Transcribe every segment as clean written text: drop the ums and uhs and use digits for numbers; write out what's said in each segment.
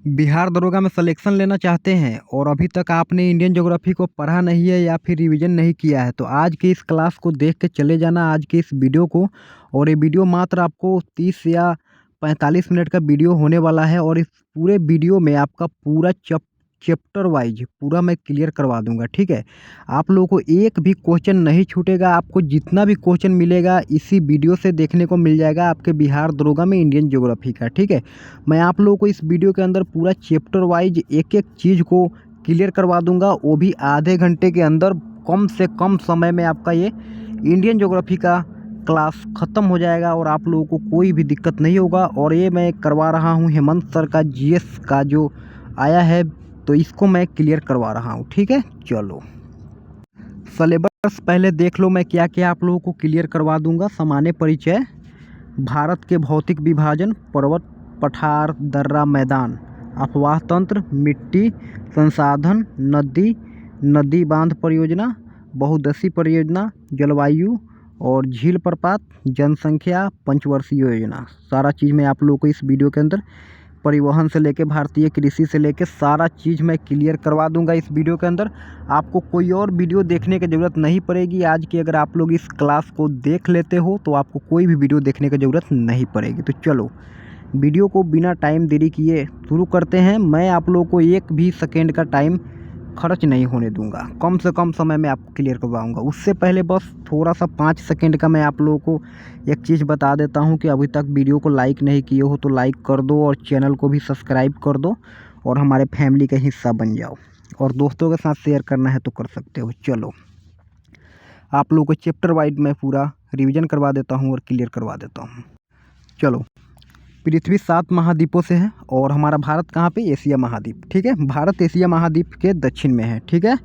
बिहार दरोगा में सिलेक्शन लेना चाहते हैं और अभी तक आपने इंडियन ज्योग्राफी को पढ़ा नहीं है या फिर रिवीजन नहीं किया है तो आज की इस क्लास को देख के चले जाना, आज के इस वीडियो को। और ये वीडियो मात्र आपको 30 या 45 मिनट का वीडियो होने वाला है और इस पूरे वीडियो में आपका पूरा चैप्टर वाइज पूरा मैं क्लियर करवा दूंगा। ठीक है, आप लोगों को एक भी क्वेश्चन नहीं छूटेगा। आपको जितना भी क्वेश्चन मिलेगा इसी वीडियो से देखने को मिल जाएगा आपके बिहार दरोगा में इंडियन ज्योग्राफी का। ठीक है, मैं आप लोगों को इस वीडियो के अंदर पूरा चैप्टर वाइज एक एक चीज़ को क्लियर करवा दूंगा, वो भी आधे घंटे के अंदर। कम से कम समय में आपका ये इंडियन ज्योग्राफी का क्लास ख़त्म हो जाएगा और आप लोगों को कोई भी दिक्कत नहीं होगा। और ये मैं करवा रहा हूँ हेमंत सर का जीएस का जो आया है, तो इसको मैं क्लियर करवा रहा हूँ। ठीक है, चलो सिलेबस पहले देख लो, मैं क्या क्या आप लोगों को क्लियर करवा दूंगा। सामान्य परिचय, भारत के भौतिक विभाजन, पर्वत पठार दर्रा मैदान, अफवाह तंत्र, मिट्टी संसाधन, नदी बांध परियोजना, बहुउद्देशीय परियोजना, जलवायु और झील प्रपात, जनसंख्या, पंचवर्षीय योजना। सारा चीज़ मैं आप लोगों को इस वीडियो के अंदर, परिवहन से लेके भारतीय कृषि से लेके सारा चीज़ मैं क्लियर करवा दूंगा इस वीडियो के अंदर। आपको कोई और वीडियो देखने की ज़रूरत नहीं पड़ेगी। आज की अगर आप लोग इस क्लास को देख लेते हो तो आपको कोई भी वीडियो देखने की ज़रूरत नहीं पड़ेगी। तो चलो वीडियो को बिना टाइम देरी किए शुरू करते हैं। मैं आप लोगों को एक भी सेकेंड का टाइम खर्च नहीं होने दूंगा, कम से कम समय में आपको क्लियर करवाऊंगा। उससे पहले बस थोड़ा सा 5 सेकंड का मैं आप लोगों को एक चीज़ बता देता हूं कि अभी तक वीडियो को लाइक नहीं किए हो तो लाइक कर दो और चैनल को भी सब्सक्राइब कर दो और हमारे फैमिली का हिस्सा बन जाओ। और दोस्तों के साथ शेयर करना है तो कर सकते हो। चलो आप लोगों को चैप्टर वाइज मैं पूरा रिविज़न करवा देता हूँ और क्लियर करवा देता हूँ। चलो, पृथ्वी 7 महाद्वीपों से है और हमारा भारत कहाँ पे? एशिया महाद्वीप। ठीक है, भारत एशिया महाद्वीप के दक्षिण में है। ठीक है,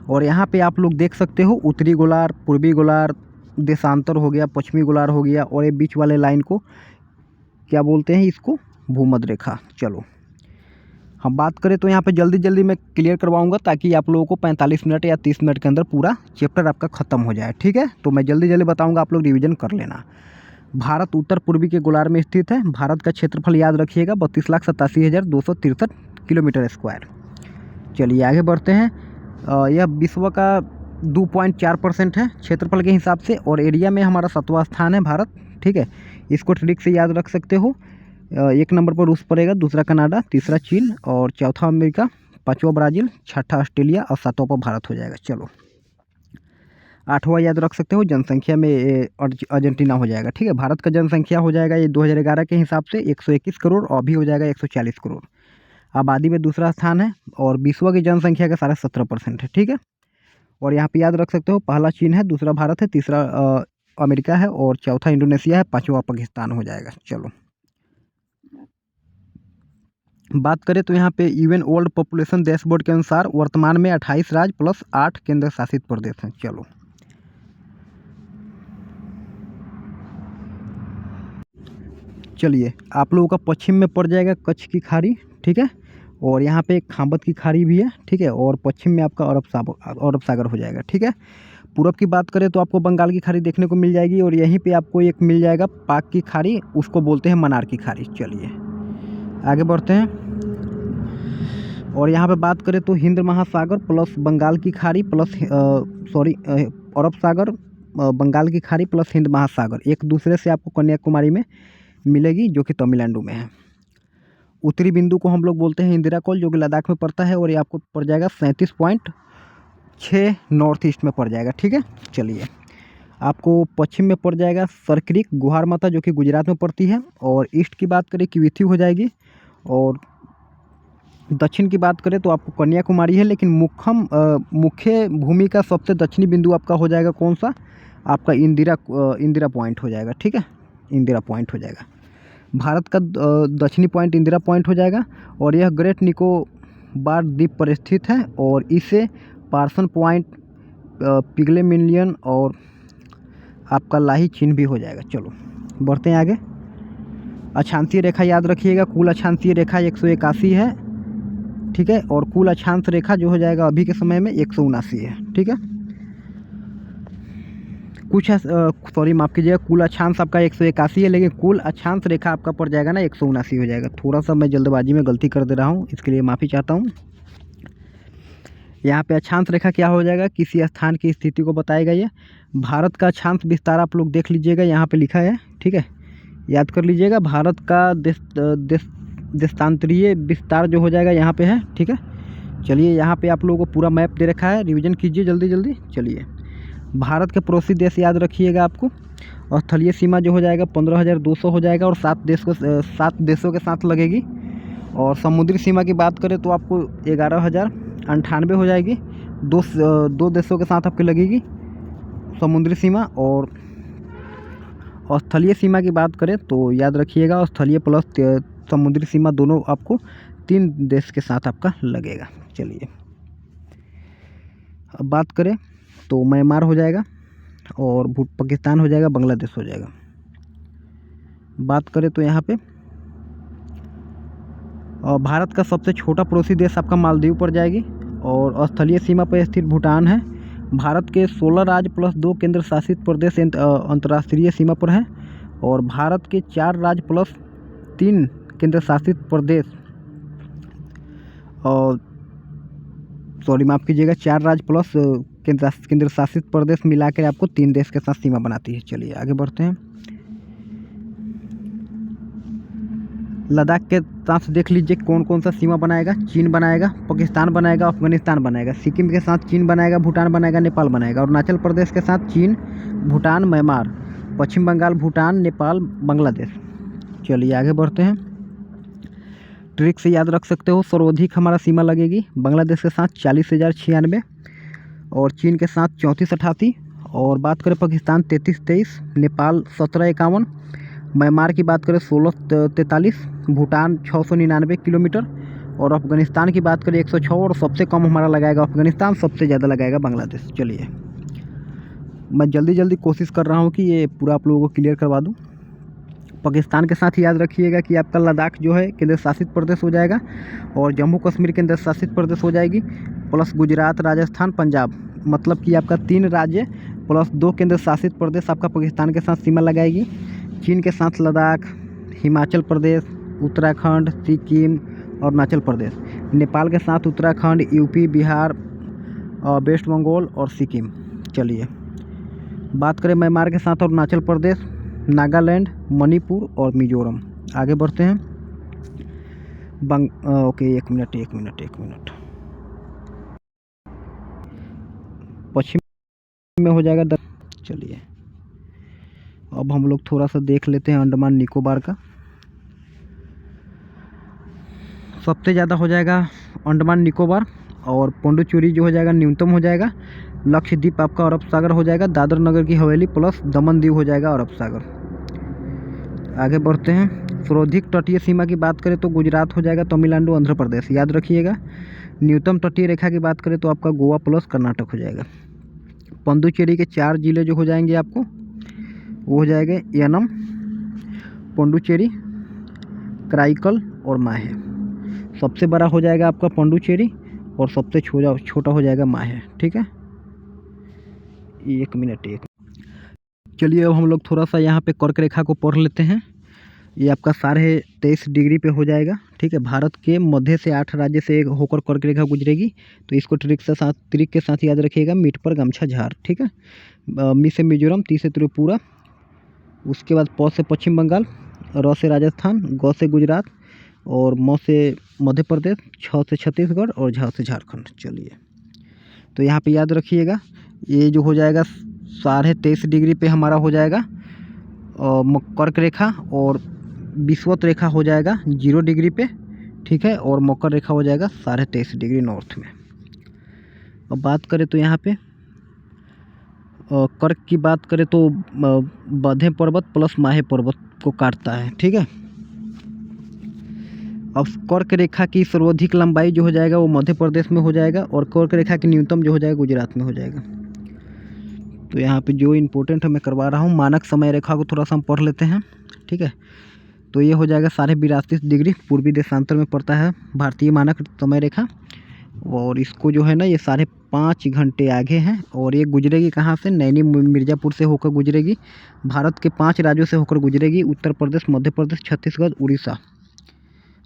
और यहाँ पे आप लोग देख सकते हो उत्तरी गोलार्ध, पूर्वी गोलार्ध, देशांतर हो गया, पश्चिमी गोलार्ध हो गया, और ये बीच वाले लाइन को क्या बोलते हैं? इसको भूमध्य रेखा। चलो हम बात करें तो यहाँ पे जल्दी जल्दी मैं क्लियर करवाऊँगा ताकि आप लोगों को 45 मिनट या 30 मिनट के अंदर पूरा चैप्टर आपका ख़त्म हो जाए। ठीक है, तो मैं जल्दी जल्दी बताऊँगा, आप लोग रिविज़न कर लेना। भारत उत्तर पूर्वी के गोलार्ध में स्थित है। भारत का क्षेत्रफल याद रखिएगा 32,87,263 किलोमीटर स्क्वायर। चलिए आगे बढ़ते हैं। यह विश्व का 2.4% है क्षेत्रफल के हिसाब से और एरिया में हमारा 7वां स्थान है भारत। ठीक है, इसको ट्रिक से याद रख सकते हो। 1 नंबर पर रूस पड़ेगा, दूसरा कनाडा, तीसरा चीन और चौथा अमेरिका, 5वां ब्राज़ील, 6ठा ऑस्ट्रेलिया और 7वां पर भारत हो जाएगा। चलो 8वां याद रख सकते हो, जनसंख्या में अर्जेंटीना हो जाएगा। ठीक है, भारत का जनसंख्या हो जाएगा ये 2011 के हिसाब से 121 करोड़ और अभी हो जाएगा 140 करोड़। आबादी में दूसरा स्थान है और विश्व की जनसंख्या का 17% है। ठीक है, और यहाँ पे याद रख सकते हो पहला चीन है, दूसरा भारत है, तीसरा अमेरिका है और चौथा इंडोनेशिया है, 5वां पाकिस्तान हो जाएगा। चलो बात करें तो यहाँ पे यूएन वर्ल्ड पॉपुलेशन डैशबोर्ड के अनुसार वर्तमान में 28 राज्य प्लस 8 केंद्र शासित प्रदेश हैं। चलो चलिए, आप लोगों का पश्चिम में पड़ जाएगा कच्छ की खाड़ी। ठीक है, और यहाँ पे एक खांबत की खाड़ी भी है। ठीक है, और पश्चिम में आपका अरब सागर हो जाएगा। ठीक है, पूरब की बात करें तो आपको बंगाल की खाड़ी देखने को मिल जाएगी और यहीं पे आपको एक मिल जाएगा पाक की खाड़ी, उसको बोलते हैं मन्नार की खाड़ी। चलिए आगे बढ़ते हैं और यहाँ पे बात करें तो हिंद महासागर प्लस बंगाल की खाड़ी प्लस अरब सागर, बंगाल की खाड़ी प्लस हिंद महासागर एक दूसरे से आपको कन्याकुमारी में मिलेगी जो कि तमिलनाडु में है। उत्तरी बिंदु को हम लोग बोलते हैं इंदिरा कोल जो कि लद्दाख में पड़ता है और ये आपको पड़ जाएगा 37.6 नॉर्थ ईस्ट में पड़ जाएगा। ठीक है, चलिए आपको पश्चिम में पड़ जाएगा सरक्रिक गुहार माता जो कि गुजरात में पड़ती है और ईस्ट की बात करें किविथी हो जाएगी और दक्षिण की बात करें तो आपको कन्याकुमारी है। लेकिन मुख्य भूमि का सबसे दक्षिणी बिंदु आपका हो जाएगा कौन सा? आपका इंदिरा पॉइंट हो जाएगा। ठीक है, इंदिरा पॉइंट हो जाएगा। भारत का दक्षिणी पॉइंट इंदिरा पॉइंट हो जाएगा और यह ग्रेट निकोबार द्वीप पर स्थित है और इसे पार्सन पॉइंट, पिग्मेलियन और आपका लाही चिन्ह भी हो जाएगा। चलो बढ़ते हैं आगे। अक्षांशीय रेखा याद रखिएगा, कुल अक्षांशीय रेखा 181 है। ठीक है, और कुल अक्षांश रेखा जो हो जाएगा अभी के समय में 179 है। ठीक है, कुछ सॉरी माफ़ कीजिएगा, कुल अक्षांश आपका 181 है, लेकिन कुल अक्षांश रेखा आपका पड़ जाएगा ना 179 हो जाएगा। थोड़ा सा मैं जल्दबाजी में गलती कर दे रहा हूँ, इसके लिए माफ़ी चाहता हूँ। यहाँ पे अक्षांश रेखा क्या हो जाएगा, किसी स्थान की स्थिति को बताएगा। ये भारत का अक्षांश विस्तार आप लोग देख लीजिएगा, यहाँ पे लिखा है, ठीक है, याद कर लीजिएगा। भारत का देशांतरीय विस्तार जो हो जाएगा यहाँ पे है, ठीक है। चलिए यहाँ पे आप लोगों को पूरा मैप दे रखा है, रिवीजन कीजिए जल्दी जल्दी। चलिए भारत के पड़ोसी देश याद रखिएगा आपको, और स्थलीय सीमा जो हो जाएगा 15,200 हो जाएगा, और 7 देशों के साथ लगेगी। और समुद्री सीमा की बात करें तो आपको 11,098 हो जाएगी, दो देशों के साथ आपकी लगेगी समुद्री सीमा। और स्थलीय सीमा की बात करें तो याद रखिएगा, और स्थलीय प्लस समुद्री सीमा दोनों आपको 3 देश के साथ आपका लगेगा। चलिए अब बात करें तो म्यांमार हो जाएगा, और पाकिस्तान हो जाएगा, बांग्लादेश हो जाएगा। बात करें तो यहाँ पे भारत का सबसे छोटा पड़ोसी देश आपका मालदीव पड़ जाएगी, और स्थलीय सीमा पर स्थित भूटान है। भारत के 16 राज्य प्लस 2 केंद्र शासित प्रदेश अंतर्राष्ट्रीय सीमा पर हैं, और भारत के 4 राज्य प्लस 3 केंद्र शासित प्रदेश, और सॉरी माफ़ कीजिएगा, 4 राज्य प्लस केंद्र शासित प्रदेश मिलाकर आपको 3 देश के साथ सीमा बनाती है। चलिए आगे बढ़ते हैं। लद्दाख के साथ देख लीजिए कौन कौन सा सीमा बनाएगा। चीन बनाएगा, पाकिस्तान बनाएगा, अफगानिस्तान बनाएगा, सिक्किम के साथ चीन बनाएगा, भूटान बनाएगा, नेपाल बनाएगा, और अरुणाचल प्रदेश के साथ चीन, भूटान, म्यांमार, पश्चिम बंगाल, भूटान, नेपाल, बांग्लादेश। चलिए आगे बढ़ते हैं। ट्रिक से याद रख सकते हो, सर्वाधिक हमारा सीमा लगेगी बांग्लादेश के साथ 40,096, और चीन के साथ 3488, और बात करें पाकिस्तान 3323, नेपाल 1751, म्यांमार की बात करें 1643, भूटान 699 किलोमीटर, और अफगानिस्तान की बात करें 106, और सबसे कम हमारा लगाएगा अफगानिस्तान, सबसे ज़्यादा लगाएगा बांग्लादेश। चलिए मैं जल्दी जल्दी कोशिश कर रहा हूँ कि ये पूरा आप लोगों को क्लियर करवा दूँ। पाकिस्तान के साथ याद रखिएगा कि आपका लद्दाख जो है केंद्र शासित प्रदेश हो जाएगा, और जम्मू कश्मीर केंद्र शासित प्रदेश हो जाएगी, प्लस गुजरात, राजस्थान, पंजाब, मतलब कि आपका 3 राज्य प्लस 2 केंद्र शासित प्रदेश आपका पाकिस्तान के साथ सीमा लगाएगी। चीन के साथ लद्दाख, हिमाचल प्रदेश, उत्तराखंड, सिक्किम और अरुणाचल प्रदेश। नेपाल के साथ उत्तराखंड, यूपी, बिहार, वेस्ट बंगाल और सिक्किम। चलिए बात करें म्यांमार के साथ अरुणाचल प्रदेश, नागालैंड, मणिपुर और मिजोरम। आगे बढ़ते हैं। ओके एक मिनट। पश्चिम में हो जाएगा चलिए अब हम लोग थोड़ा सा देख लेते हैं अंडमान निकोबार का। सबसे ज़्यादा हो जाएगा अंडमान निकोबार, और पुडुचेरी जो हो जाएगा न्यूनतम हो जाएगा। लक्षद्वीप आपका अरब सागर हो जाएगा, दादर नगर की हवेली प्लस दमन दीव हो जाएगा अरब सागर। आगे बढ़ते हैं। सर्वाधिक तटीय सीमा की बात करें तो गुजरात हो जाएगा, तमिलनाडु, आंध्र प्रदेश। याद रखिएगा। न्यूनतम तटीय रेखा की बात करें तो आपका गोवा प्लस कर्नाटक हो जाएगा। पुडुचेरी के 4 जिले जो हो जाएंगे आपको, वो हो जाएंगे यानम, पुडुचेरी, कराईकल और माहे। सबसे बड़ा हो जाएगा आपका पुडुचेरी, और सबसे छोटा हो जाएगा माहे। ठीक है, एक मिनट। चलिए अब हम लोग थोड़ा सा यहाँ पे कर्क रेखा को पढ़ लेते हैं। ये आपका 23.5 डिग्री पे हो जाएगा। ठीक है, भारत के मध्य से 8 राज्य से होकर कर्क रेखा गुजरेगी। तो इसको ट्रिक के साथ याद रखिएगा। मीट पर गमछा झाड़। ठीक है, मी से मिजोरम, ती से त्रिपुरा, उसके बाद प से पश्चिम बंगाल, र से राजस्थान, ग से गुजरात और म से मध्य प्रदेश, छ से छत्तीसगढ़ और झ से झारखंड। चलिए तो यहाँ पे याद रखिएगा, ये जो हो जाएगा 23.5 डिग्री पे हमारा हो जाएगा कर्क रेखा, और विषुवत रेखा हो जाएगा 0 डिग्री पे। ठीक है, और मकर रेखा हो जाएगा 23.5 डिग्री नॉर्थ में। अब बात करें तो यहाँ पे कर्क की बात करें तो बधे पर्वत प्लस माहे पर्वत को काटता है। ठीक है, अब कर्क रेखा की सर्वाधिक लंबाई जो हो जाएगा वो मध्य प्रदेश में हो जाएगा, और कर्क रेखा की न्यूनतम जो हो जाएगा गुजरात में हो जाएगा। तो यहाँ पे जो इम्पोर्टेंट है मैं करवा रहा हूँ। मानक समय रेखा को थोड़ा सा हम पढ़ लेते हैं। ठीक है, तो ये हो जाएगा 82.5 डिग्री पूर्वी देशांतर में पड़ता है भारतीय मानक समय रेखा। और इसको जो है ना ये 5.5 घंटे आगे है। और ये गुजरेगी कहाँ से, नैनी मिर्ज़ापुर से होकर गुजरेगी। भारत के 5 राज्यों से होकर गुजरेगी, उत्तर प्रदेश, मध्य प्रदेश, छत्तीसगढ़, उड़ीसा।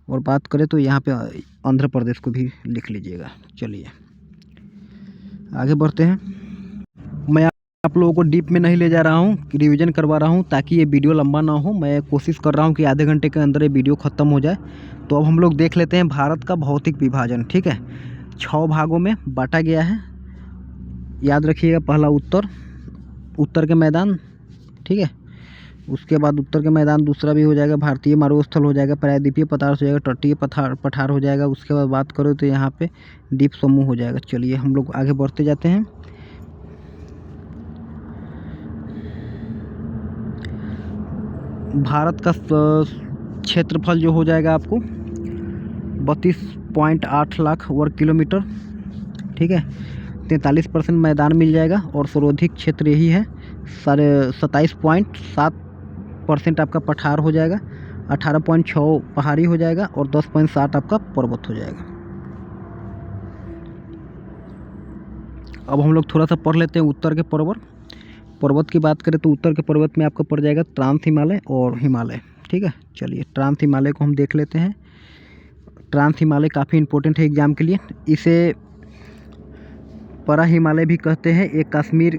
और बात करें तो यहाँ पे आंध्र प्रदेश को भी लिख लीजिएगा। चलिए आगे बढ़ते हैं। मैं आप लोगों को डीप में नहीं ले जा रहा हूँ, रिवीजन करवा रहा हूँ ताकि ये वीडियो लंबा ना हो। मैं कोशिश कर रहा हूँ कि आधे घंटे के अंदर ये वीडियो ख़त्म हो जाए। तो अब हम लोग देख लेते हैं भारत का भौतिक विभाजन। ठीक है, 6 भागों में बांटा गया है। याद रखिएगा, पहला उत्तर के मैदान, ठीक है। उसके बाद उत्तर के मैदान दूसरा भी हो जाएगा, भारतीय मरुस्थल हो जाएगा, प्रायद्वीपीय पठार हो जाएगा, तटीय पठार हो जाएगा। उसके बाद बात करो तो यहाँ पे द्वीप समूह हो जाएगा। चलिए हम लोग आगे बढ़ते जाते हैं। भारत का क्षेत्रफल जो हो जाएगा आपको 32.8 लाख वर्ग किलोमीटर, ठीक है। 43% मैदान मिल जाएगा और सर्वाधिक क्षेत्र यही है। 27.7% आपका पठार हो जाएगा, 18.6 पहाड़ी हो जाएगा और 10.7 आपका पर्वत हो जाएगा। अब हम लोग थोड़ा सा पढ़ लेते हैं उत्तर के पर्वत की बात करें तो उत्तर के पर्वत में आपको पड़ जाएगा ट्रांस हिमालय और हिमालय, ठीक है। चलिए ट्रांस हिमालय को हम देख लेते हैं। ट्रांस हिमालय काफ़ी इंपॉर्टेंट है एग्जाम के लिए। इसे परा हिमालय भी कहते हैं। एक कश्मीर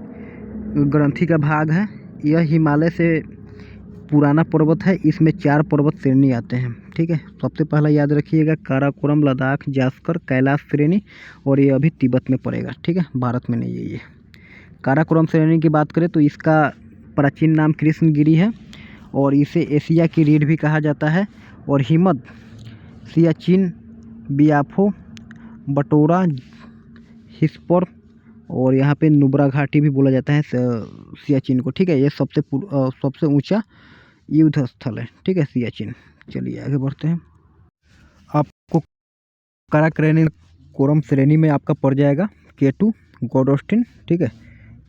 ग्रंथि का भाग है। यह हिमालय से पुराना पर्वत है। इसमें 4 पर्वत श्रेणी आते हैं, ठीक है। सबसे पहला याद रखिएगा काराकोरम, लद्दाख, जास्कर, कैलाश श्रेणी, और ये अभी तिब्बत में पड़ेगा, ठीक है, भारत में नहीं है ये। काराकोरम श्रेणी की बात करें तो इसका प्राचीन नाम कृष्णगिरी है और इसे एशिया की रीढ़ भी कहा जाता है। और हिमद, सियाचिन, बियाफो, बटोरा, हिस्पर और यहाँ पे नुब्रा घाटी भी बोला जाता है सियाचिन को, ठीक है। ये सबसे ऊंचा युद्ध स्थल है, ठीक है, सियाचिन। चलिए आगे बढ़ते हैं। आपको काराकोरम श्रेणी में आपका पड़ जाएगा K2 गोडोस्टिन, ठीक है।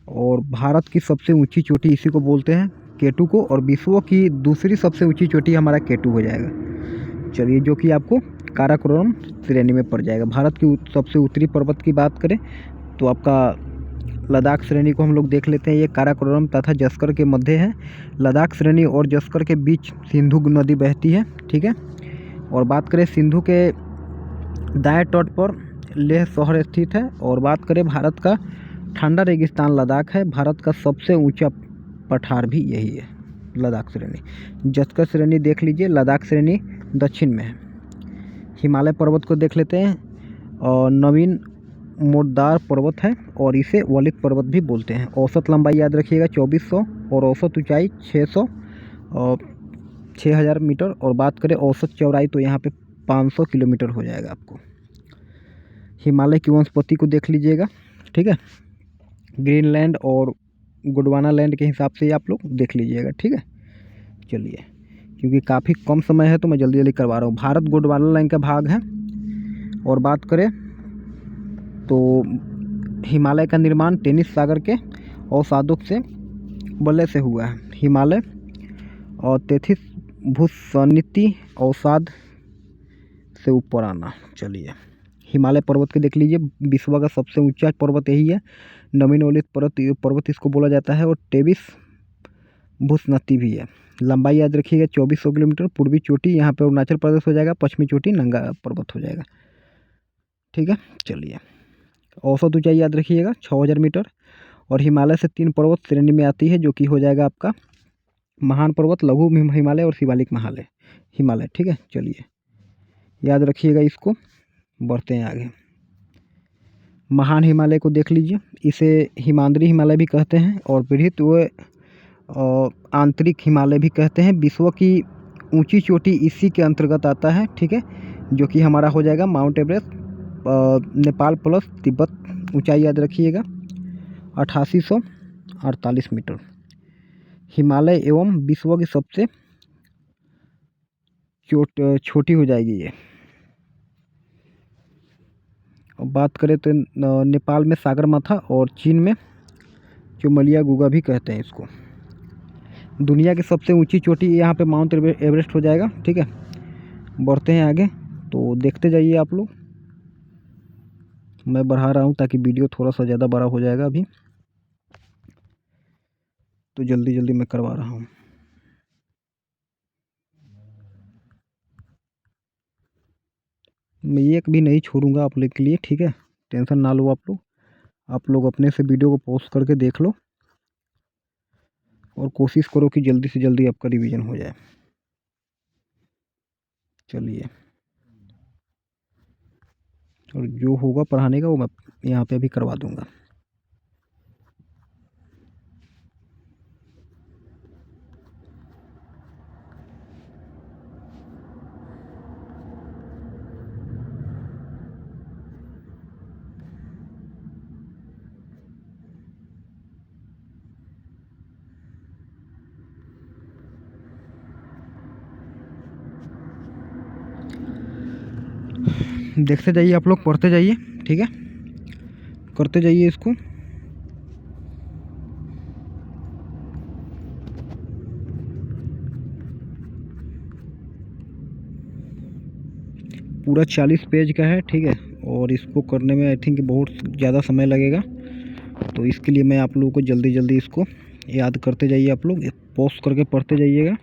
और भारत की सबसे ऊंची चोटी इसी को बोलते हैं K2 को, और विश्व की दूसरी सबसे ऊंची चोटी हमारा K2 हो जाएगा। चलिए जो कि आपको काराकोरम श्रेणी में पड़ जाएगा। भारत की सबसे उत्तरी पर्वत की बात करें तो आपका लद्दाख श्रेणी को हम लोग देख लेते हैं। ये काराकोरम तथा जस्कर के मध्य है। लद्दाख श्रेणी और जस्कर के बीच सिंधु नदी बहती है, ठीक है। और बात करें सिंधु के दाएं तट पर लेह शहर स्थित है। और बात करें भारत का ठंडा रेगिस्तान लद्दाख है। भारत का सबसे ऊंचा पठार भी यही है, लद्दाख श्रेणी। जस्कर श्रेणी देख लीजिए, लद्दाख श्रेणी दक्षिण में है। हिमालय पर्वत को देख लेते हैं। और नवीन मोड़दार पर्वत है और इसे वलित पर्वत भी बोलते हैं। औसत लंबाई याद रखिएगा 2400 और औसत ऊंचाई 600 और 6000 मीटर। और बात करें औसत चौड़ाई तो यहाँ पे 500 किलोमीटर हो जाएगा आपको। हिमालय की वनस्पति को देख लीजिएगा, ठीक है। ग्रीनलैंड और गोंडवाना लैंड के हिसाब से आप लोग देख लीजिएगा, ठीक है। चलिए क्योंकि काफ़ी कम समय है तो मैं जल्दी जल्दी करवा रहा हूँ। भारत गोंडवाना लैंड का भाग है। और बात करें तो हिमालय का निर्माण टेनिस सागर के अवसादों से बल्ले से हुआ है। हिमालय और तेथिस भूसनिति अवसाद से ऊपर आना। चलिए हिमालय पर्वत के देख लीजिए। विश्व का सबसे ऊंचा पर्वत यही है। नवीनोलित पर्वत इसको बोला जाता है। और टेबिस भूसनति भी है। लंबाई याद रखिएगा 2400 किलोमीटर। पूर्वी चोटी यहाँ पे अरुणाचल प्रदेश हो जाएगा, पश्चिमी चोटी नंगा पर्वत हो जाएगा, ठीक है। चलिए औसत ऊंचाई याद रखिएगा 6000 मीटर। और हिमालय से 3 पर्वत श्रेणी में आती है जो कि हो जाएगा आपका महान पर्वत, लघु हिमालय और शिवालिक हिमालय, ठीक है। चलिए याद रखिएगा इसको। बढ़ते हैं आगे। महान हिमालय को देख लीजिए। इसे हिमाद्री हिमालय भी कहते हैं और बृहत व आंतरिक हिमालय भी कहते हैं। विश्व की ऊंची चोटी इसी के अंतर्गत आता है, ठीक है, जो कि हमारा हो जाएगा mount Everest, Nepal plus Tibet. ऊंचाई याद रखिएगा 8848 मीटर। हिमालय एवं विश्व की सबसे छोटी हो जाएगी ये। बात करें तो नेपाल में सागरमाथा और चीन में चुमलिया गुगा भी कहते हैं इसको। दुनिया की सबसे ऊंची चोटी यहाँ पे माउंट एवरेस्ट हो जाएगा, ठीक है। बढ़ते हैं आगे तो देखते जाइए आप लोग। मैं बढ़ा रहा हूँ ताकि वीडियो थोड़ा सा ज़्यादा बड़ा हो जाएगा अभी, तो जल्दी जल्दी मैं करवा रहा हूँ। मैं एक भी नहीं छोड़ूंगा आप लोग के लिए, ठीक है, टेंशन ना लो आप लोग अपने से वीडियो को पॉज करके देख लो और कोशिश करो कि जल्दी से जल्दी आपका रिवीजन हो जाए। चलिए, और जो होगा पढ़ाने का वो मैं यहाँ पे अभी करवा दूंगा। देखते जाइए आप लोग, पढ़ते जाइए, ठीक है, करते जाइए इसको। पूरा 40 पेज का है, ठीक है, और इसको करने में आई थिंक बहुत ज़्यादा समय लगेगा, तो इसके लिए मैं आप लोगों को जल्दी जल्दी इसको याद करते जाइए। आप लोग पॉज करके पढ़ते जाइएगा।